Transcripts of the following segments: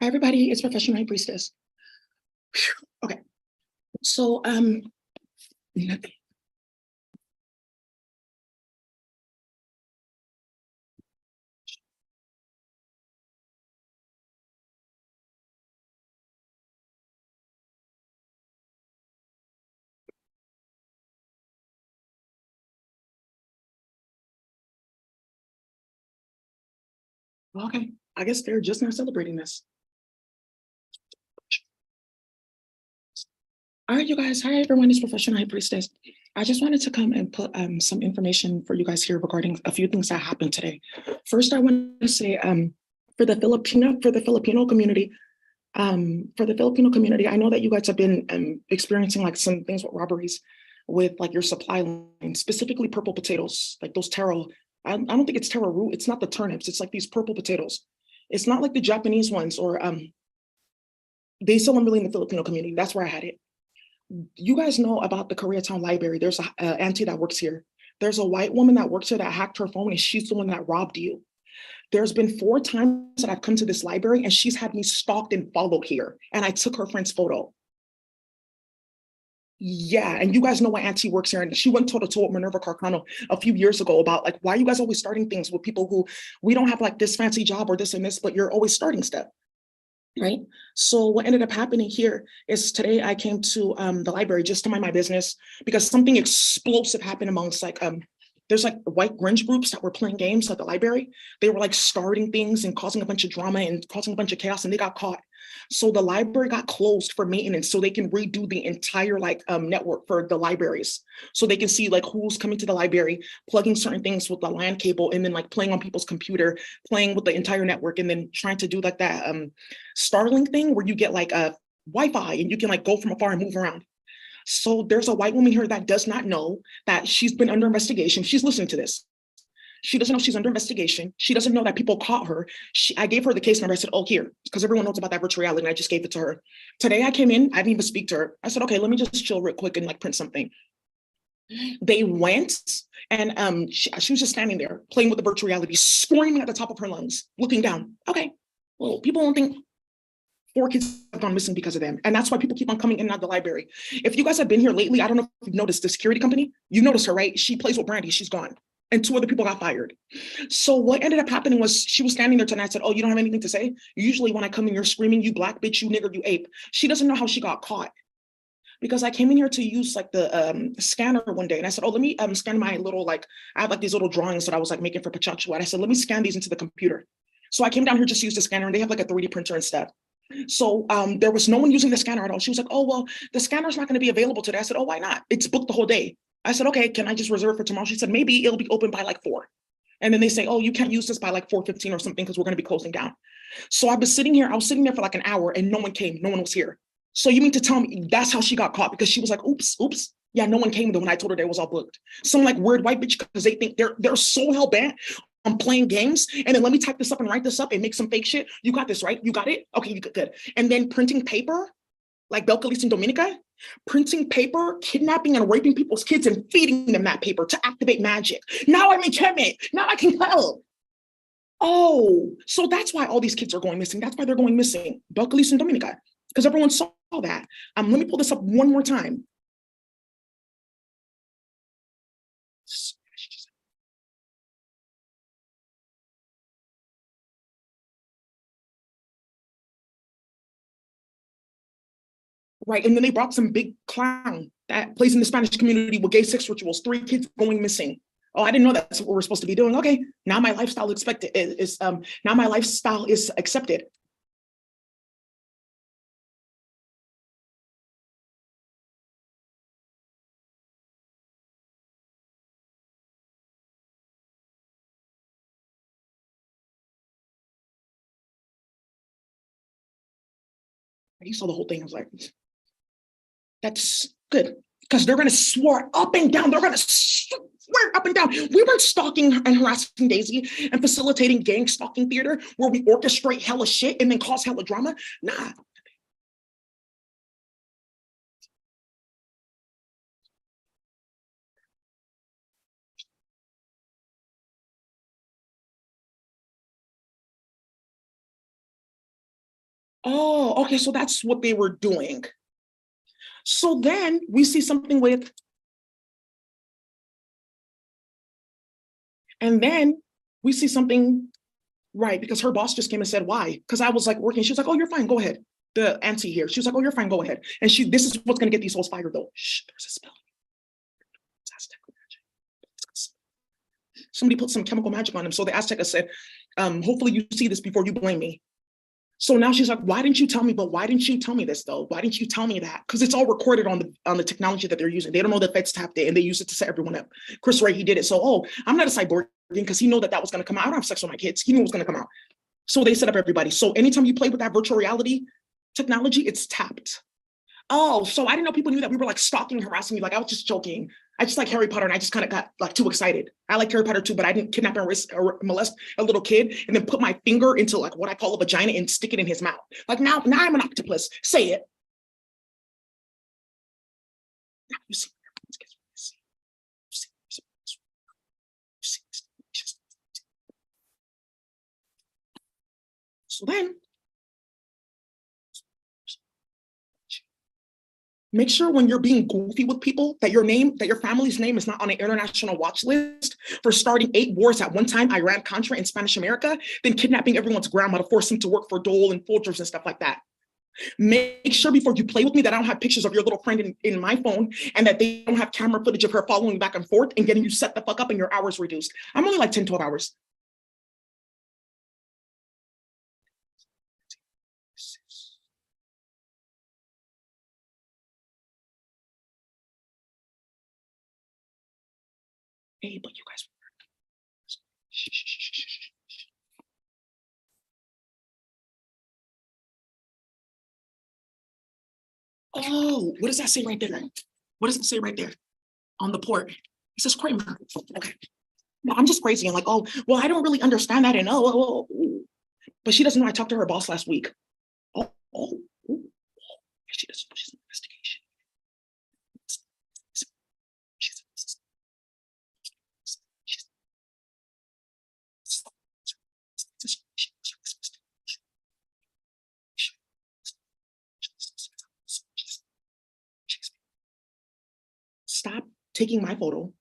Hi, everybody. It's Professional High Priestess. Phew. Okay. So, nothing. Okay. I guess they're just not celebrating this. All right, you guys. Hi, everyone. It's Professional High Priestess. I just wanted to come and put some information for you guys here regarding a few things that happened today. First, I want to say for the Filipino community, I know that you guys have been experiencing like some things with robberies with like your supply line, specifically purple potatoes, like those taro. I don't think it's taro root. It's not the turnips. It's like these purple potatoes. It's not like the Japanese ones, or they sell them really in the Filipino community. That's where I had it. You guys know about the Koreatown Library. There's a auntie that works here. There's a white woman that works here that hacked her phone, and she's the one that robbed you. There's been 4 times that I've come to this library, and she's had me stalked and followed here, and I took her friend's photo. Yeah, and you guys know why Auntie works here, and she went toe to toe with Minerva Carcano a few years ago about like, why are you guys always starting things with people who, we don't have like this fancy job or this and this, but you're always starting stuff, right? So what ended up happening here is today I came to the library just to mind my business because something explosive happened amongst like there's like white Grinch groups that were playing games at the library. They were like starting things and causing a bunch of drama and causing a bunch of chaos, and they got caught. So the library got closed for maintenance so they can redo the entire like network for the libraries. So they can see like who's coming to the library, plugging certain things with the LAN cable, and then like playing on people's computer, playing with the entire network, and then trying to do like that Starlink thing where you get like a Wi-Fi and you can like go from afar and move around. So there's a white woman here that does not know that she's been under investigation. She's listening to this. She doesn't know she's under investigation. She doesn't know that people caught her. I gave her the case number. I said, oh, here, because everyone knows about that virtual reality. And I just gave it to her. Today I came in, I didn't even speak to her. I said, okay, let me just chill real quick and like print something. They went and she was just standing there playing with the virtual reality, screaming at the top of her lungs, looking down. Okay, well, people don't think 4 kids have gone missing because of them. And that's why people keep on coming in and out of the library. If you guys have been here lately, I don't know if you've noticed the security company. You notice her, right? She plays with Brandy. She's gone. And 2 other people got fired. So what ended up happening was she was standing there tonight. I said, oh, you don't have anything to say? Usually when I come in, you're screaming, you black bitch, you nigger, you ape. She doesn't know how she got caught. Because I came in here to use like the scanner one day, and I said, oh, let me scan my little, like, I have like these little drawings that I was like making for Pachachu. And I said, let me scan these into the computer. So I came down here just to use the scanner, and they have like a 3D printer and stuff. So there was no one using the scanner at all. She was like, oh, well, the scanner's not going to be available today. I said, oh, why not? It's booked the whole day. I said, okay, can I just reserve for tomorrow? She said, maybe it'll be open by like 4. And then they say, oh, you can't use this by like 4:15 or something because we're going to be closing down. So I was sitting here for like an hour and no one came. No one was here. So you mean to tell me that's how she got caught? Because she was like, oops. Yeah, no one came though when I told her they was all booked. Some like weird white bitch because they think they're so hell bent on playing games. And then let me type this up and write this up and make some fake shit. You got this, right? You got it? Okay, you good. And then printing paper, like Belcalis and Dominica, printing paper, kidnapping and raping people's kids and feeding them that paper to activate magic. Now I'm in Kemet. Now I can help. Oh, so that's why all these kids are going missing. That's why they're going missing. Belcalis and Dominica, because everyone saw that. Let me pull this up one more time. Right, and then they brought some big clown that plays in the Spanish community with gay sex rituals. 3 kids going missing. Oh, I didn't know that's what we're supposed to be doing. Okay, now my lifestyle expected is now my lifestyle is accepted. You saw the whole thing. I was like, that's good because they're going to swear up and down. They're going to swear up and down. We weren't stalking and harassing Daisy and facilitating gang stalking theater where we orchestrate hella shit and then cause hella drama. Nah. Oh, okay, so that's what they were doing. So then we see something with, and then we see something, right, because her boss just came and said, why? Because I was like working. She was like, oh, you're fine, go ahead. The auntie here, she was like, oh, you're fine, go ahead. And this is what's gonna get these hoes fired though. Shh, there's a spell. Somebody put some chemical magic on him. So the Azteca said, hopefully you see this before you blame me. So now she's like, why didn't you tell me? But why didn't you tell me this though? Why didn't you tell me that? Because it's all recorded on the technology that they're using. They don't know that feds tapped it and they use it to set everyone up. Chris Wray, he did it. So, oh, I'm not a cyborg because he knew that was going to come out. I don't have sex with my kids. He knew it was going to come out. So they set up everybody. So anytime you play with that virtual reality technology, it's tapped. Oh, so I didn't know people knew that we were like stalking, harassing you. Like I was just joking. I just like Harry Potter and I just kind of got like too excited. I like Harry Potter too, but I didn't kidnap and molest a little kid and then put my finger into like what I call a vagina and stick it in his mouth. Like now I'm an octopus. Say it. Now you see. So then make sure when you're being goofy with people that your family's name is not on an international watch list for starting 8 wars at one time, Iran, Contra, and Spanish America, then kidnapping everyone's grandma to force them to work for Dole and Folgers and stuff like that. Make sure before you play with me that I don't have pictures of your little friend in my phone and that they don't have camera footage of her following back and forth and getting you set the fuck up and your hours reduced. I'm only like 10, 12 hours. Hey, but you guys. Oh, what does that say right there? What does it say right there on the port? It says Kramer. Okay. No, I'm just crazy. I'm like, oh, well, I don't really understand that. And but she doesn't know I talked to her boss last week. Oh, she doesn't know she's an investigation. Stop taking my photo,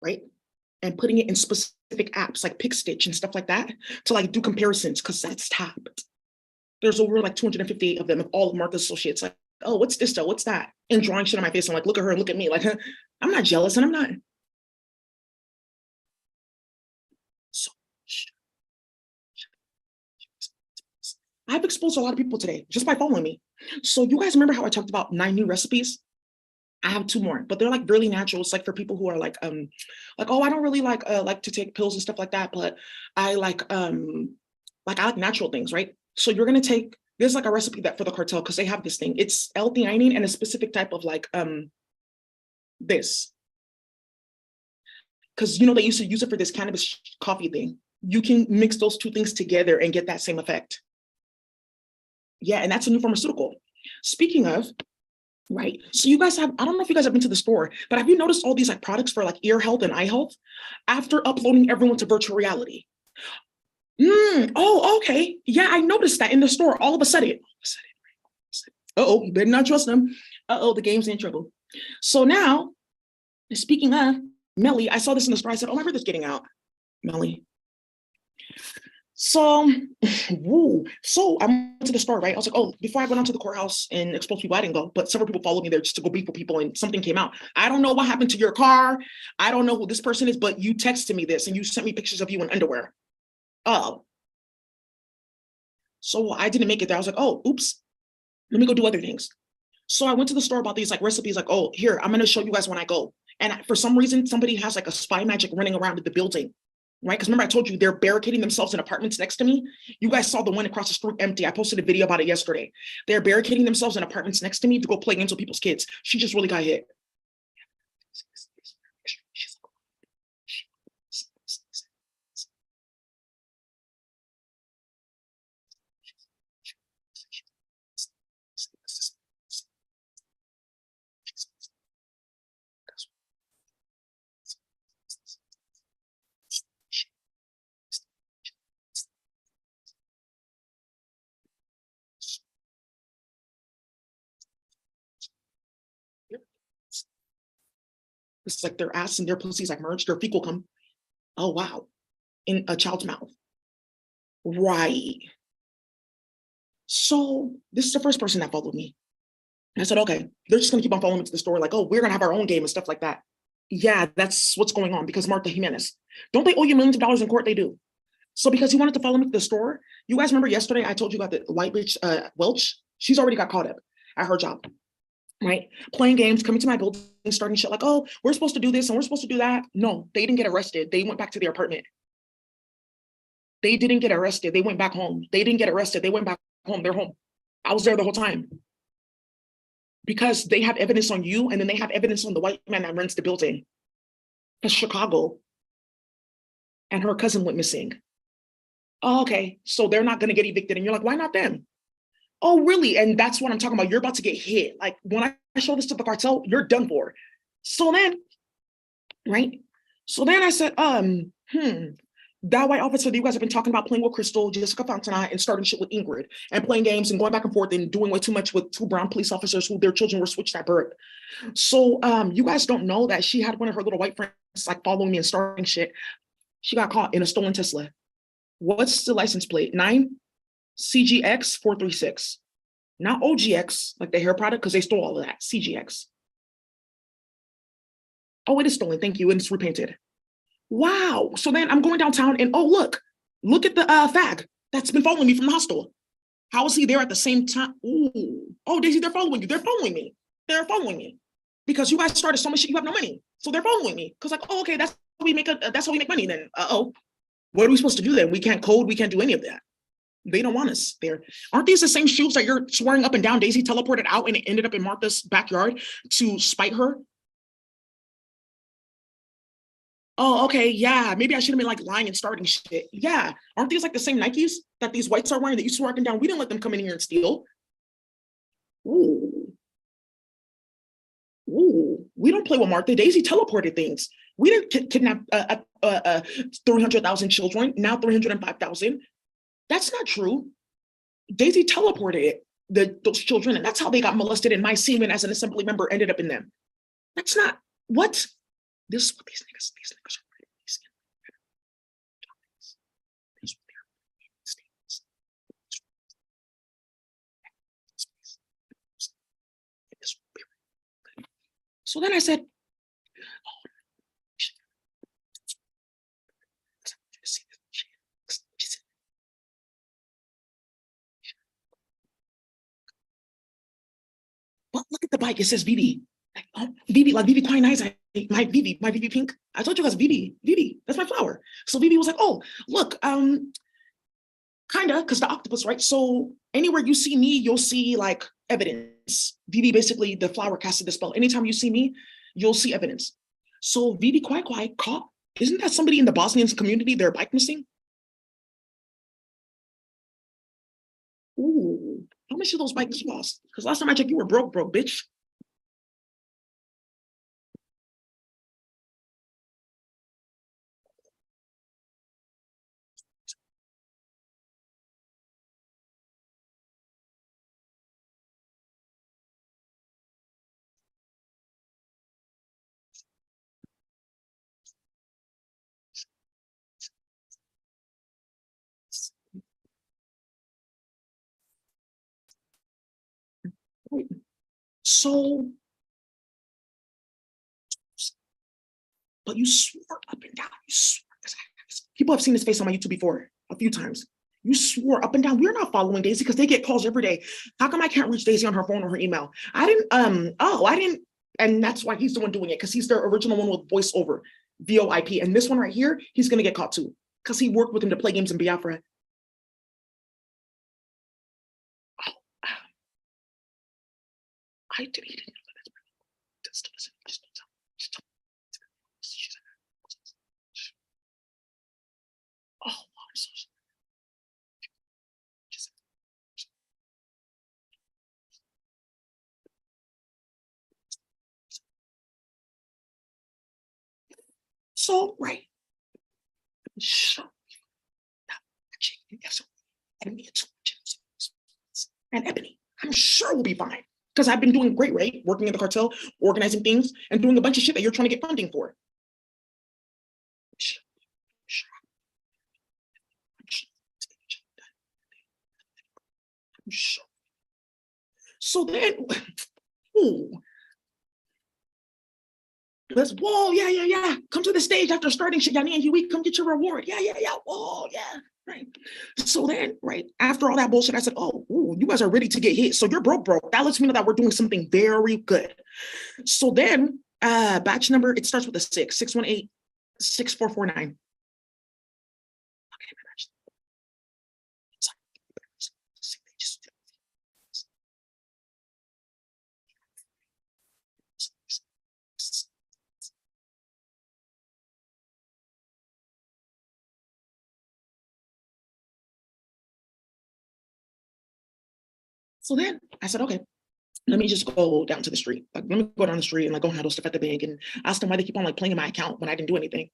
right? And putting it in specific apps like PicStitch and stuff like that to like do comparisons because that's tapped. There's over like 258 of them of all of Martha's associates. Like, oh, what's this though? What's that? And drawing shit on my face. I'm like, look at her and look at me. Like, I'm not jealous and I'm not. So I've exposed a lot of people today just by following me. So you guys remember how I talked about 9 new recipes? I have 2 more, but they're like really natural. It's like for people who are like, oh, I don't really like to take pills and stuff like that, but I I like natural things, right? So you're gonna take there's like a recipe that for the cartel because they have this thing. It's L-theanine and a specific type of like this. Because you know they used to use it for this cannabis coffee thing. You can mix those 2 things together and get that same effect. Yeah, and that's a new pharmaceutical. Speaking of, right. So you guys I don't know if you guys have been to the store, but have you noticed all these like products for like ear health and eye health after uploading everyone to virtual reality? Oh, okay. Yeah, I noticed that in the store all of a sudden. Uh-oh, you better not trust them. Uh-oh, the game's in trouble. So now, speaking of Melly, I saw this in the store. I said, oh, my brother's getting out. Melly. So, woo. So I went to the store, right? I was like, oh, before I go down to the courthouse and expose people, I didn't go, but several people followed me there just to go beef with people, and something came out. I don't know what happened to your car. I don't know who this person is, but you texted me this and you sent me pictures of you in underwear. Oh. So I didn't make it there. I was like, oh, oops. Let me go do other things. So I went to the store about these like recipes, like, oh, here, I'm gonna show you guys when I go. And for some reason, somebody has like a spy magic running around in the building, right? Because remember, I told you they're barricading themselves in apartments next to me. You guys saw the one across the street empty. I posted a video about it yesterday. They're barricading themselves in apartments next to me to go play games with people's kids. She just really got hit. It's like their ass and their pussies like merged, their fecal come. Oh wow, in a child's mouth. Right. So this is the first person that followed me. I said, okay, they're just gonna keep on following me to the store, like, oh, we're gonna have our own game and stuff like that. Yeah, that's what's going on because Martha Jimenez. Don't they owe you millions of dollars in court? They do. So because he wanted to follow me to the store, you guys remember yesterday I told you about the white bitch Welch? She's already got caught up at her job, right? Playing games, coming to my building, starting shit like, oh, we're supposed to do this and we're supposed to do that. No, they didn't get arrested. They went back to their apartment. They didn't get arrested. They went back home. They didn't get arrested. They went back home. They're home. I was there the whole time because they have evidence on you and then they have evidence on the white man that rents the building. Because Chicago and her cousin went missing. Oh, okay, so they're not going to get evicted. And you're like, why not them? Oh, really? And that's what I'm talking about. You're about to get hit. Like when I show this to the cartel, you're done for. So then, right? So then I said, that white officer that you guys have been talking about playing with Crystal, Jessica Fontana, and starting shit with Ingrid, and playing games and going back and forth and doing way too much with two brown police officers who their children were switched at birth. So you guys don't know that she had one of her little white friends like following me and starting shit. She got caught in a stolen Tesla. What's the license plate? 9 CGX 436. Not OGX, like the hair product, because they stole all of that. CGX. Oh, it is stolen. Thank you. And it's repainted. Wow. So then I'm going downtown and oh, look at the fag that's been following me from the hostel. How is he there at the same time? Ooh. Oh, Daisy, they're following you. They're following me. They're following me because you guys started so much shit. You have no money, so they're following me. Because like, oh, okay, that's how we make money. Then, what are we supposed to do then? We can't code. We can't do any of that. They don't want us there. Aren't these the same shoes that you're swearing up and down? Daisy teleported out and it ended up in Martha's backyard to spite her. Oh, okay, yeah. Maybe I should have been like lying and starting shit. Yeah. Aren't these like the same Nikes that these whites are wearing that you swear up and down? We didn't let them come in here and steal. Ooh. Ooh. We don't play with Martha. Daisy teleported things. We didn't kidnap 300,000 children, now 305,000. That's not true. Daisy teleported those children, and that's how they got molested. And my semen as an assembly member ended up in them. That's not what this is what these niggas are writing. So then I said, but look at the bike. It says Vivi. Like, oh, Vivi, like Vivi Quine Eyes. My Vivi Pink. I told you guys Vivi. That's my flower. So Vivi was like, oh, look, kinda, because the octopus, right? So anywhere you see me, you'll see like evidence. Vivi, basically, the flower casted the spell. Anytime you see me, you'll see evidence. So Vivi Kwai caught. Isn't that somebody in the Bosnian community? Their bike missing. Ooh, how much of those bikes lost? Because last time I checked, you were broke, bitch. So, but you swore up and down. You swore. People have seen his face on my YouTube before a few times. You swore up and down. We're not following Daisy because they get calls every day. How come I can't reach Daisy on her phone or her email? I didn't. And that's why he's the one doing it because he's the original one with voiceover, VoIP. And this one right here, he's going to get caught too because he worked with him to play games in Biafra. Oh, I deleted it. Oh, I'm so sorry. So, right. Sure. And Ebony, I'm sure we'll be fine. Because I've been doing great, right? Working in the cartel, organizing things, and doing a bunch of shit that you're trying to get funding for. So then, ooh, let's, whoa, yeah. Come to the stage after starting shit, Yani and Huey, come get your reward. Yeah. Whoa, yeah. Right. So then, right, after all that bullshit, I said, oh, ooh, you guys are ready to get hit. So you're broke. That lets me know that we're doing something very good. So then, batch number, it starts with a 618 6449. So then I said, okay, let me just go down to the street. Like, let me go down the street and like go handle stuff at the bank and ask them why they keep on like playing in my account when I didn't do anything.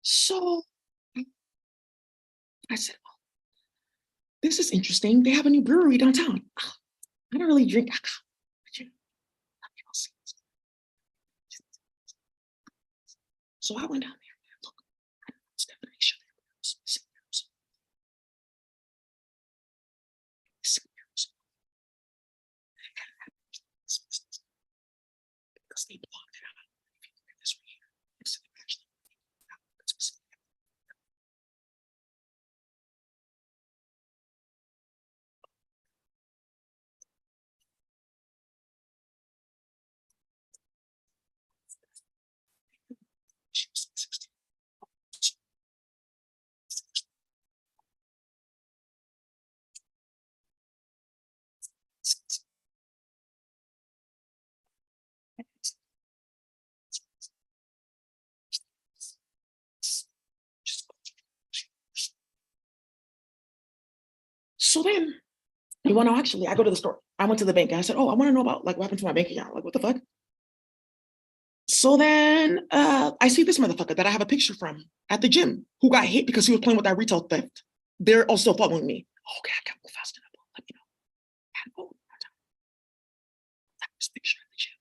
So I said, oh, this is interesting. They have a new brewery downtown. I don't really drink. So I went down there. Look, Stephanie, because they blocked it out. This right here. So then you want to actually, I go to the store. I went to the bank and I said, oh, I want to know about like what happened to my bank account. Like, what the fuck? So then I see this motherfucker that I have a picture from at the gym who got hit because he was playing with that retail theft. They're also following me. Okay, I can't move fast enough. Let me know. Oh, this picture at the gym.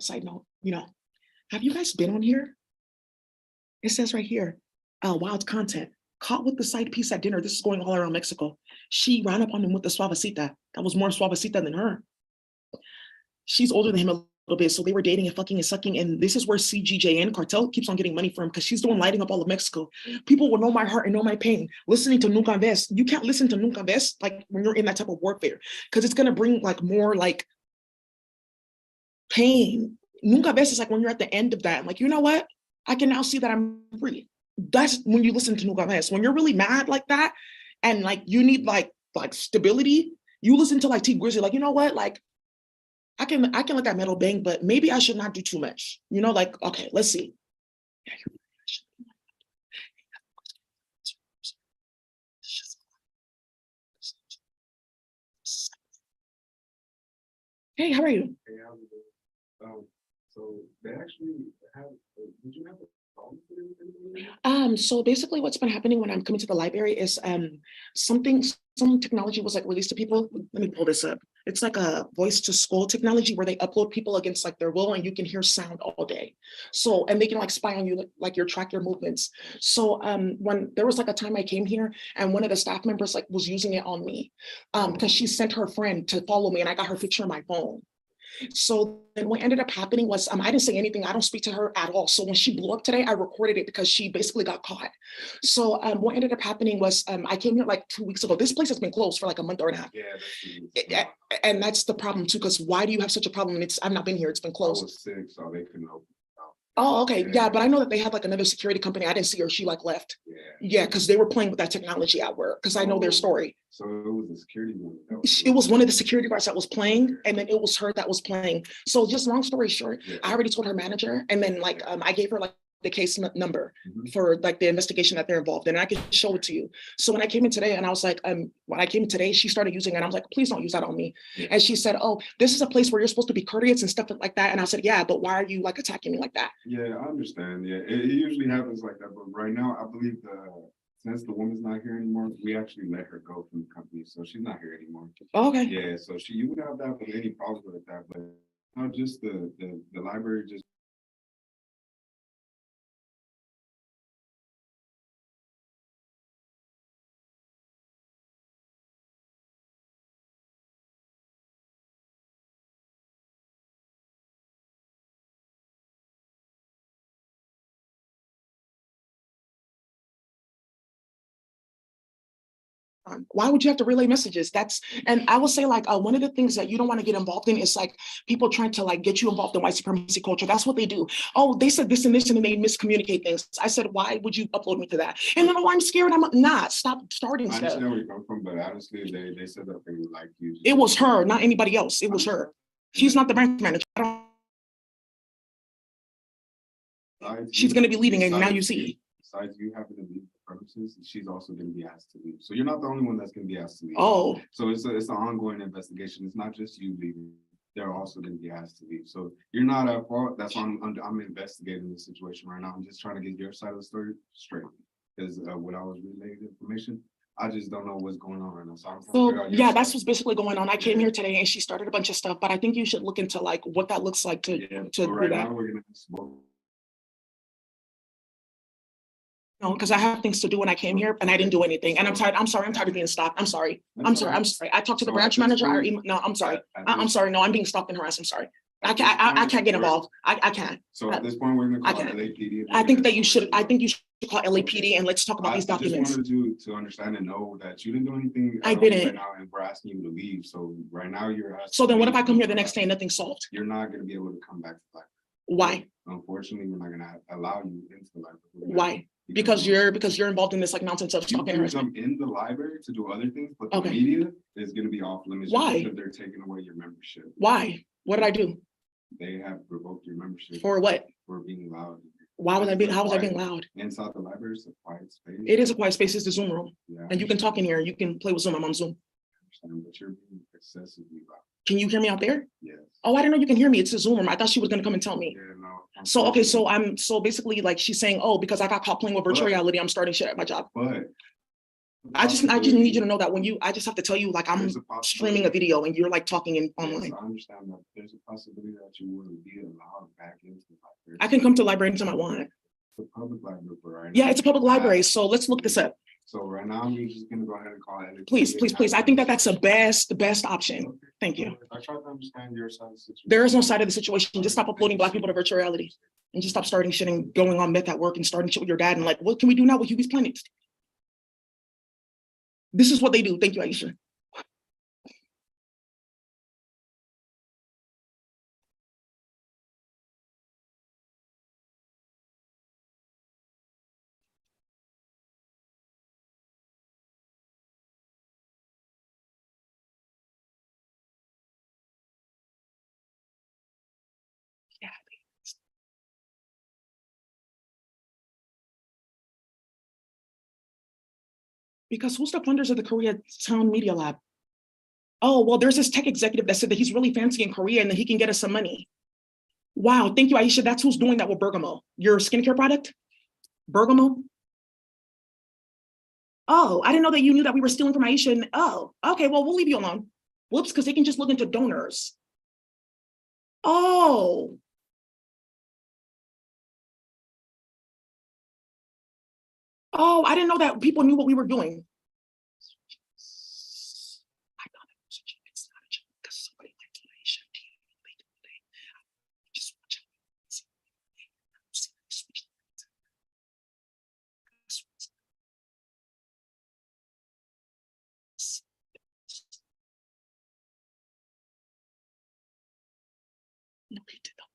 Side note, have you guys been on here? It says right here, wild content. Caught with the side piece at dinner. This is going all around Mexico. She ran up on him with the suavecita. That was more suavecita than her. She's older than him a little bit, so they were dating and fucking and sucking. And this is where CGJN cartel keeps on getting money from because she's the one lighting up all of Mexico. People will know my heart and know my pain. Listening to Nunca Ves, you can't listen to Nunca Ves like when you're in that type of warfare because it's gonna bring like more like pain. Nunca Ves is like when you're at the end of that. I'm like, you know what? I can now see that I'm free. That's when you listen to Nunca Ves. When you're really mad like that, and like you need like stability, you listen to like T Grizzly, like, you know what, like I can let that metal bang, but maybe I should not do too much. You know, like, okay, let's see. Hey, how are you? Hey, how's it going? So they actually have, did you have a problem with anything? So basically what's been happening when I'm coming to the library is some technology was like released to people. Let me pull this up. It's like a voice to skull technology where they upload people against like their will and you can hear sound all day. So, and they can like spy on you, like your track your movements. So when there was like a time I came here and one of the staff members like was using it on me because she sent her friend to follow me and I got her picture on my phone. So then what ended up happening was I didn't say anything. I don't speak to her at all. So when she blew up today, I recorded it because she basically got caught. So what ended up happening was I came here like 2 weeks ago. This place has been closed for like a month or a half. Yeah, And that's the problem too, because why do you have such a problem? I've not been here, it's been I closed. was sick, so they couldn't open it up. Oh, okay. Yeah. Yeah, but I know that they had like another security company. I didn't see her. She like left. Yeah. Yeah, because they were playing with that technology at work, because I know their story. So it was a security one. It was one of the security guards that was playing, and then it was her that was playing. So just long story short, Yeah. I already told her manager, and then like I gave her like the case number Mhm. for like the investigation that they're involved in, and I can show it to you. So when I came in today, and I was like, when I came in today, she started using it, and I was like, please don't use that on me. Yeah. And she said, oh, this is a place where you're supposed to be courteous and stuff like that. And I said, yeah, but why are you like attacking me like that? Yeah, I understand. Yeah, it usually happens like that. But right now, I believe since the woman's not here anymore, we actually let her go from the company, so she's not here anymore. Oh, okay. Yeah, so you would have that with any problems with that, but not just the library just. Why would you have to relay messages? And I will say like one of the things that you don't want to get involved in is like people trying to like get you involved in white supremacy culture. That's what they do. Oh, they said this and this and they miscommunicate things. I said, why would you upload me to that? And then, oh, I'm scared. I'm not. Stop starting I stuff. understand where you come from, but honestly, they said that they would like you. It was her, not anybody else. It was her. She's not the branch manager. She's going to be leaving, and now you see. Besides you having to leave the premises, she's also going to be asked to leave. So you're not the only one that's going to be asked to leave. Oh. So it's an ongoing investigation. It's not just you leaving. They're also going to be asked to leave. So you're not at fault. That's why I'm investigating the situation right now. I'm just trying to get your side of the story straight. Because when I was relaying the information, I just don't know what's going on right now. So yeah, that's what's basically going on. I came here today and she started a bunch of stuff, but I think you should look into like what that looks like to so do right that. now we're gonna smoke. No, because I have things to do when I came here and I didn't do anything. And I'm tired. I'm sorry. I'm tired of being stopped. I'm sorry. I'm sorry. I'm sorry. I talked to the branch manager. No, I'm sorry. I'm sorry. No, I'm being stopped and harassed. I'm sorry. I can't get involved. I can't. So at this point, we're gonna call LAPD. I think that you should. I think you should call LAPD and let's talk about these documents. I just wanted you to understand and know that you didn't do anything. I didn't. Right now, and we're asking you to leave. So right now, you're. So then, what if I come here the next day and nothing's solved? You're not gonna be able to come back to life. Why? Unfortunately, we're not gonna allow you into the library. Why? Because you're involved in this like nonsense of stalking harassment. You can come in the library to do other things, but the media is going to be off limits. Why? Because they're taking away your membership. Why? What did I do? They have revoked your membership. For what? For being loud. Why was I being? How was I being loud? Inside the library, it's a quiet space. It is a quiet space. It's the Zoom room, yeah, and you can talk in here. You can play with Zoom. I'm on Zoom. I understand, but you're being excessively loud. Can you hear me out there? Yes. Oh, I didn't know you can hear me. It's a Zoom room. I thought she was gonna come and tell me. Yeah, no. So okay, so basically like she's saying, oh, because I got caught playing with virtual reality, I'm starting shit at my job. But I just need you to know that I just have to tell you like I'm streaming a video and you're like talking in online. Yes, I understand that there's a possibility that you wouldn't be allowed back into the library. I can come to the library anytime I want. It's a public library, right? Yeah, it's a public library. So let's look this up. So right now, I'm just gonna go ahead and call it. Please. I think that's the best option. Okay. Thank you. I try to understand your side of the situation. There is no side of the situation. Just stop uploading Black people to virtual reality, and just stop starting shit and going on meth at work and starting shit with your dad. And like, what can we do now with Hughie's Planet? This is what they do. Thank you, Aisha. Because who's the funders of the Koreatown Media Lab? Oh, well, there's this tech executive that said that he's really fancy in Korea and that he can get us some money. Wow, thank you, Aisha. That's who's doing that with Bergamo. Your skincare product? Bergamo? Oh, I didn't know that you knew that we were stealing from Aisha. And oh, okay, well, we'll leave you alone. Whoops, because they can just look into donors. Oh. Oh, I didn't know that people knew what we were doing. I thought it was a joke. It's not a joke because somebody like Aisha. Just watch out. No, he did not.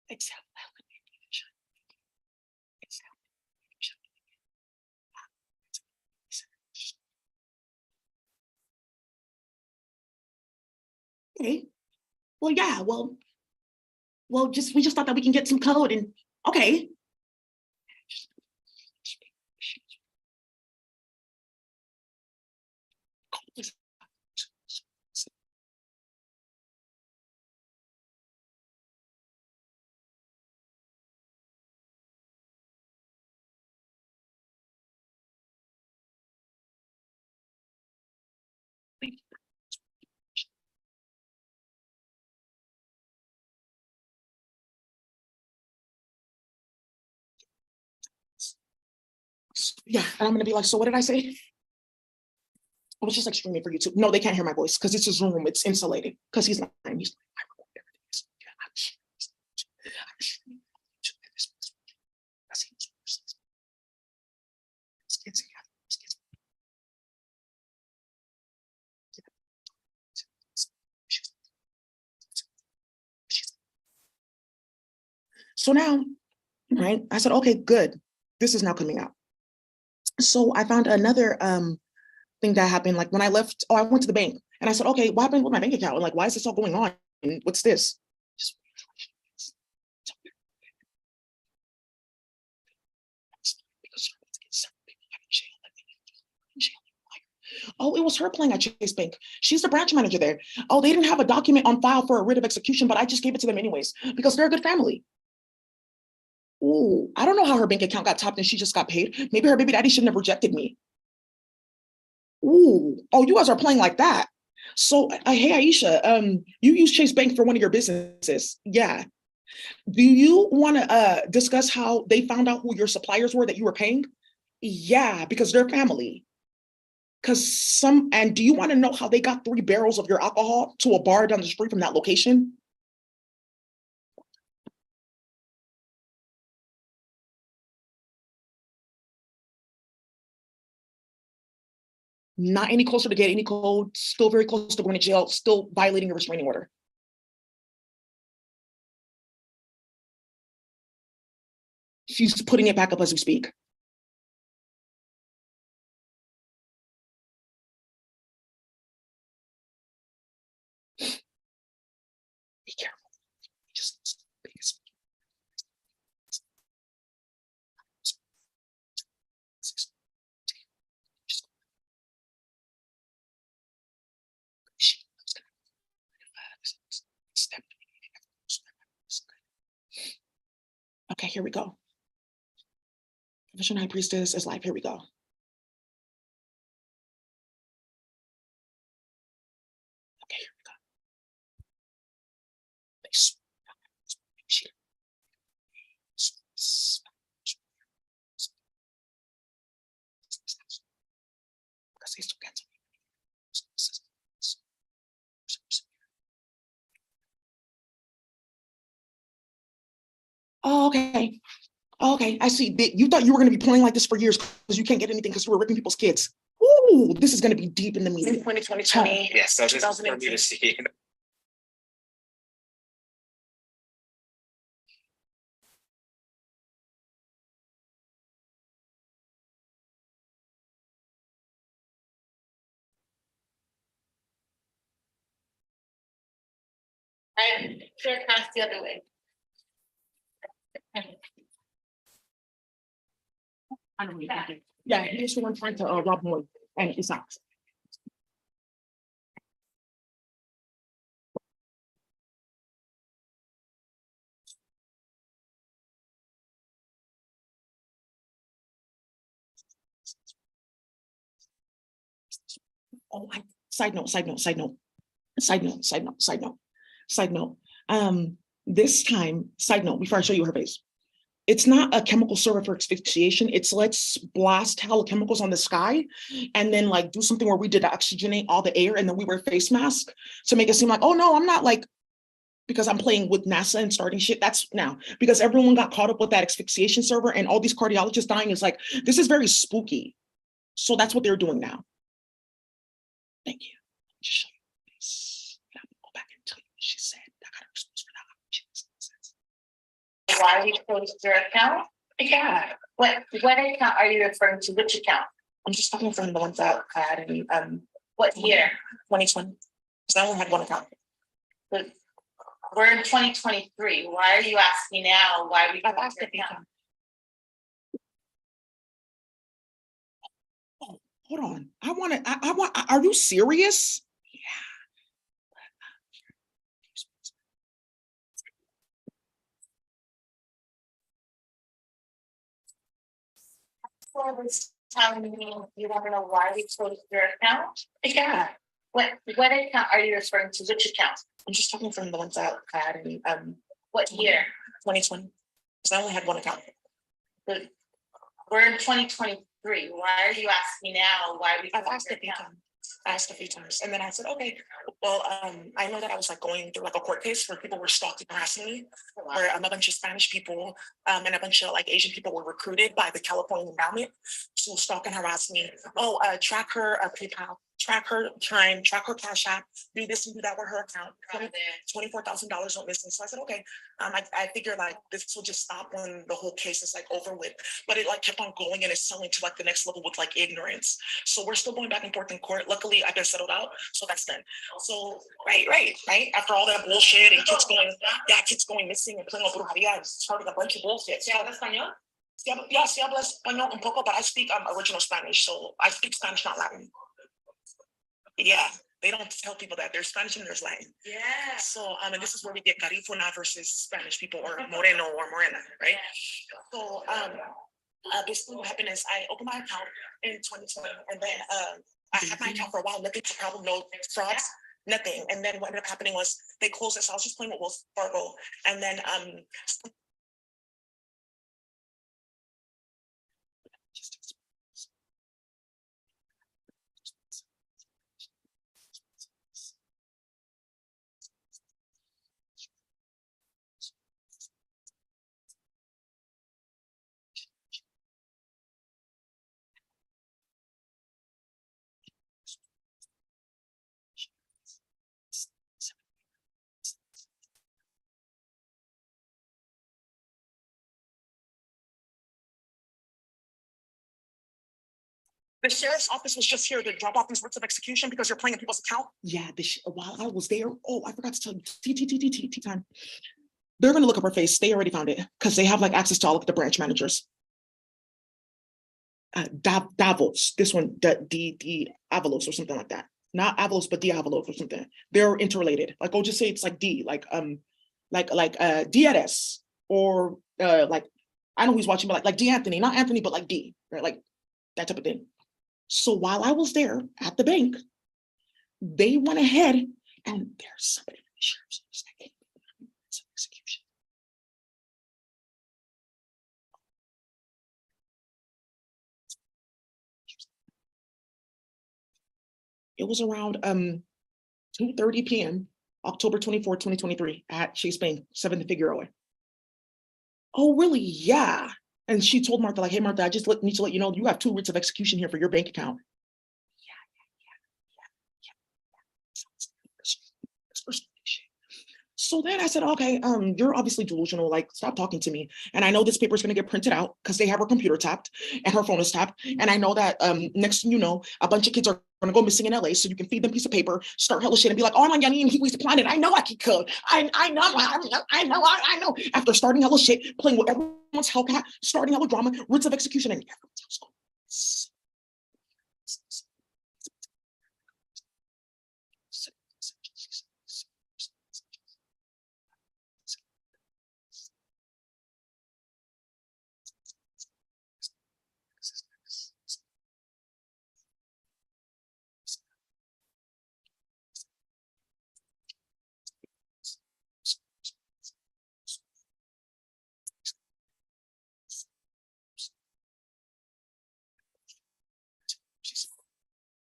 Except okay. Well, yeah, well, just we just thought that we can get some code and okay. Yeah, and I'm gonna be like, so what did I say? It was just like streaming for YouTube. No, they can't hear my voice because it's a Zoom room. It's insulated because he's not. He's so now, right? I said, okay, good. This is now coming out. So I found another thing that happened. Like when I left, I went to the bank and I said, okay, what happened with my bank account? And like, why is this all going on? And what's this? Oh, it was her playing at Chase Bank. She's the branch manager there. Oh, they didn't have a document on file for a writ of execution, but I just gave it to them anyways because they're a good family. Ooh, I don't know how her bank account got tapped and she just got paid. Maybe her baby daddy shouldn't have rejected me. Ooh, oh, you guys are playing like that. So, hey, Aisha, you use Chase Bank for one of your businesses. Yeah. Do you want to discuss how they found out who your suppliers were that you were paying? Yeah, because they're family. And do you want to know how they got 3 barrels of your alcohol to a bar down the street from that location? Not any closer to get any code, still very close to going to jail, still violating a restraining order. She's putting it back up as we speak. Be careful. Just okay, here we go. Vision High Priestess is live. Here we go. Okay, here we go. Because they still get to me. Oh, okay. Oh, okay, I see. You thought you were going to be playing like this for years because you can't get anything because you were ripping people's kids. Ooh, Oh, this is gonna be deep in the meeting. 2020. Yes, so this is for me to see. And chair pass the other way. Yeah, he's the one trying to rob Moy, and it's not. Oh, side note, side note, side note, side note, side note, side note, side note. This time, side note, before I show you her face. It's not a chemical server for asphyxiation. It's let's blast hella chemicals on the sky and then like do something where we did oxygenate all the air and then we wear face mask to make it seem like, oh no, I'm not like, because I'm playing with NASA and starting shit. That's now because everyone got caught up with that asphyxiation server and all these cardiologists dying is like, this is very spooky. So that's what they're doing now. Thank you. Just show you this. And I'm gonna go back and tell you what she said. I got her exposed for that. Why we closed your account? Yeah. What account are you referring to? Which account? I'm just talking from the ones that I had in What year? 2020. Because I only had one account. But we're in 2023. Why are you asking now why we I've closed asked your it account? Oh, hold on. I want, are you serious? So this telling me you want to know why we closed your account? Yeah. What account are you referring to? Which account? I'm just talking from the ones that I had in What year? 2020. Because I only had one account. But we're in 2023. Why are you asking now why we I've closed asked your a few account? times. I asked a few times. And then I said, okay, well, I know that I was like going through like a court case where people were stalking, harassing me, where a bunch of Spanish people and a bunch of like Asian people were recruited by the California endowment to stalk and harass me. Oh, track her PayPal, track her time, track her Cash App, do this and do that with her account. $24,000 went missing. So I said, okay, I figured like this will just stop when the whole case is like over with. But it like kept on going and it's selling to like the next level with like ignorance. So we're still going back and forth in court. Luckily, I've been settled out, so that's done. So right. After all that bullshit and kids going missing and playing with brujeria and starting a bunch of bullshit. ¿Se habla español? Yeah, sí hablo español un poco, but I speak original Spanish, so I speak Spanish, not Latin. Yeah, they don't tell people that there's Spanish and there's Latin. Yeah. So and this is where we get Garifuna versus Spanish people or Moreno or Morena, right? So basically what happened is I opened my account in 2020 and then I had my account for a while, nothing to problem, no frauds, nothing. And then what ended up happening was they closed it. So I was just playing with Wells Fargo. And then the sheriff's office was just here to drop off these writs of execution because you're playing in people's account. Yeah, while I was there, oh, I forgot to tell you, T time. They're gonna look up her face. They already found it because they have like access to all of the branch managers. Davos, this one, the Avalos or something like that. Not Avalos, but Diavalos or something. They're interrelated. Like, I'll just say it's like D, like DNS or like I know who's watching, but like D Anthony, not Anthony, but like D, right? Like that type of thing. So while I was there at the bank, they went ahead and there's somebody in the sheriff's office that came. It's an execution. It was around 2:30 p.m. October 24, 2023 at Chase Bank, 7 to Figueroa. Oh, really? Yeah. And she told Martha, like, hey, Martha, I just need to let you know you have 2 writs of execution here for your bank account. So then I said, okay, you're obviously delusional, like stop talking to me. And I know this paper is gonna get printed out because they have her computer tapped and her phone is tapped. And I know that next thing you know, a bunch of kids are gonna go missing in LA. So you can feed them a piece of paper, start hella shit and be like, oh my god, he was planted. I know I can code. I know. After starting hella shit, playing with everyone's Hellcat, starting hella drama, roots of execution, and everyone's else going.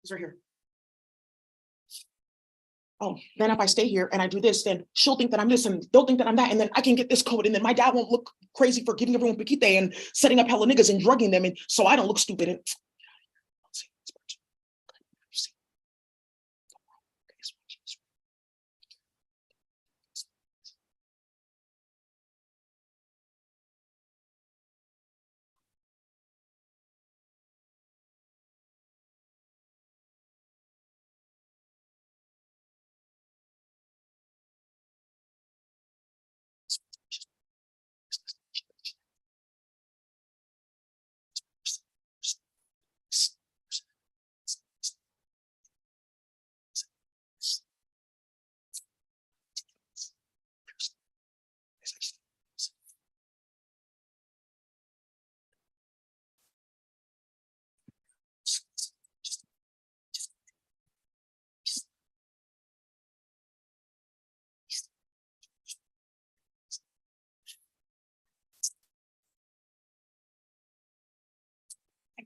He's right here. Oh, then if I stay here and I do this, then she'll think that I'm this and they'll think that I'm that. And then I can get this code. And then my dad won't look crazy for giving everyone piquite and setting up hella niggas and drugging them. And so I don't look stupid. And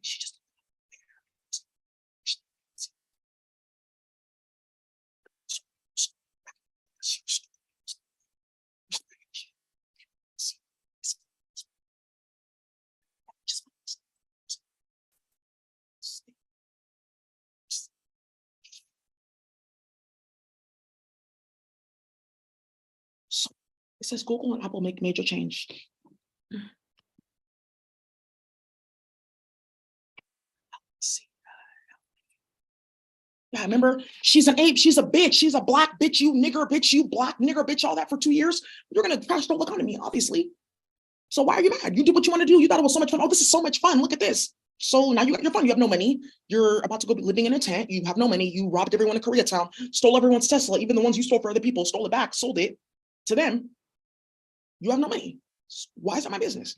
she just so it says Google and Apple make major change. Yeah, remember, she's an ape, she's a bitch, she's a black bitch, you nigger bitch, you black nigger bitch, all that for 2 years. You're gonna crash the whole economy, obviously. So why are you mad? You did what you want to do. You thought it was so much fun. Oh, this is so much fun. Look at this. So now you got your fun. You have no money. You're about to go be living in a tent. You have no money. You robbed everyone in Koreatown, stole everyone's Tesla, even the ones you stole for other people, stole it back, sold it to them. You have no money. Why is that my business?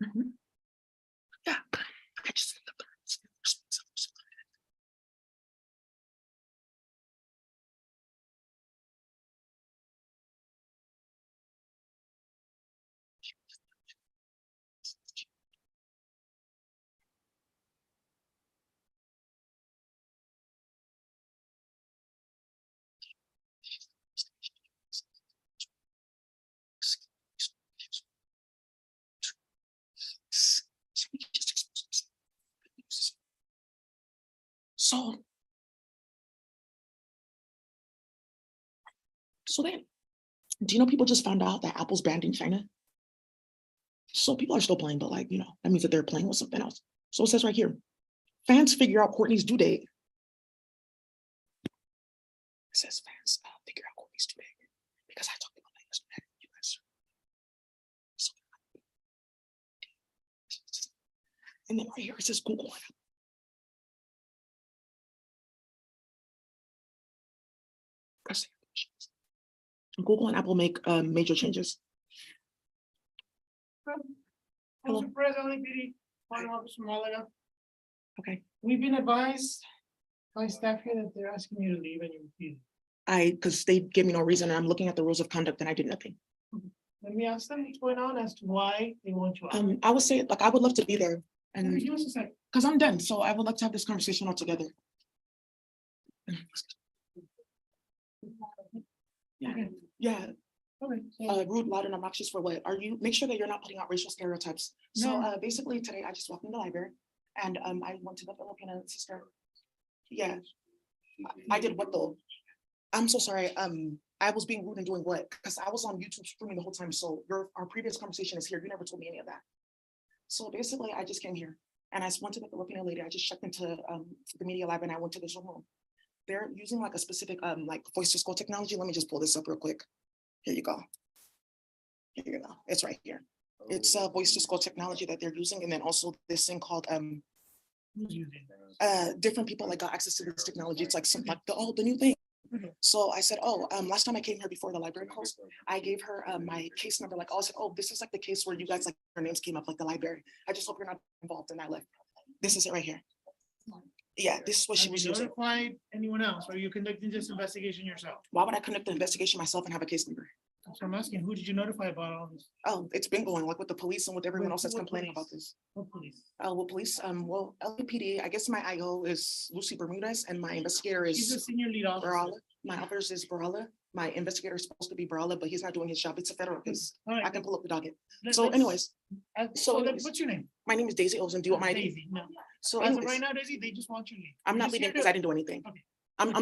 Mhm. Yeah, I just so then, do you know people just found out that Apple's banned in China? So people are still playing, but like, that means that they're playing with something else. So it says right here, fans figure out Courtney's due date. It says fans figure out Courtney's due date because I talked about that yesterday. You guys. So, and then right here it says Google. Google and Apple make major changes. Hello. Mr. President, follow up from Malaga. Okay. We've been advised by staff here that they're asking you to leave and you refuse. Because they gave me no reason. And I'm looking at the rules of conduct and I did nothing. Let me ask them what's going on as to why they want you out. I would say like I would love to be there and Give us a second. because I'm done. So I would like to have this conversation all together. Okay. Yeah, Okay, so, rude, loud, and obnoxious for what? Are you, make sure that you're not putting out racial stereotypes. So, No. basically today I just walked in the library and, I went to the Filipino sister. Yeah, I did what though? I'm so sorry, I was being rude and doing what? Because I was on YouTube streaming the whole time, so our previous conversation is here, you never told me any of that. So basically, I just came here and I went to the Filipino lady, I just checked into, the media lab and I went to the Zoom room. They're using like a specific, like voice to skull technology, let me just pull this up real quick. Here you go. Here you go, it's right here. It's a voice to skull technology that they're using, and then also this thing called, who's using that? different people like got access to this technology. It's like some like the new thing. Mhm. So I said, oh, last time I came here before the library closed, I gave her my case number, like, I said, oh, this is like the case where you guys like your names came up, like the library. I just hope you're not involved in that. Like, this is it right here. Yeah, this is what she Have was you using. notified anyone else? Or are you conducting this investigation yourself? Why would I conduct the investigation myself and have a case number? So I'm asking, who did you notify about all this? Oh, it's been going like with the police and with everyone else that's What complaining about police? this. What police? Well, police, well, LAPD, I guess my IO is Lucy Bermudez and my investigator He's the is senior lead officer. Barala. My officer is Barala. My investigator is supposed to be Barala, but he's not doing his job. It's a federal case. All I right. can pull up the docket. let- So let's- anyways, so so then anyways, what's your name? my name is Daisy Ozen. Do you want my ID? Daisy, no. So As of anyways, right now, Daisy, they just want your name. I'm You're not just leaving here because to- I didn't do anything. Okay. I'm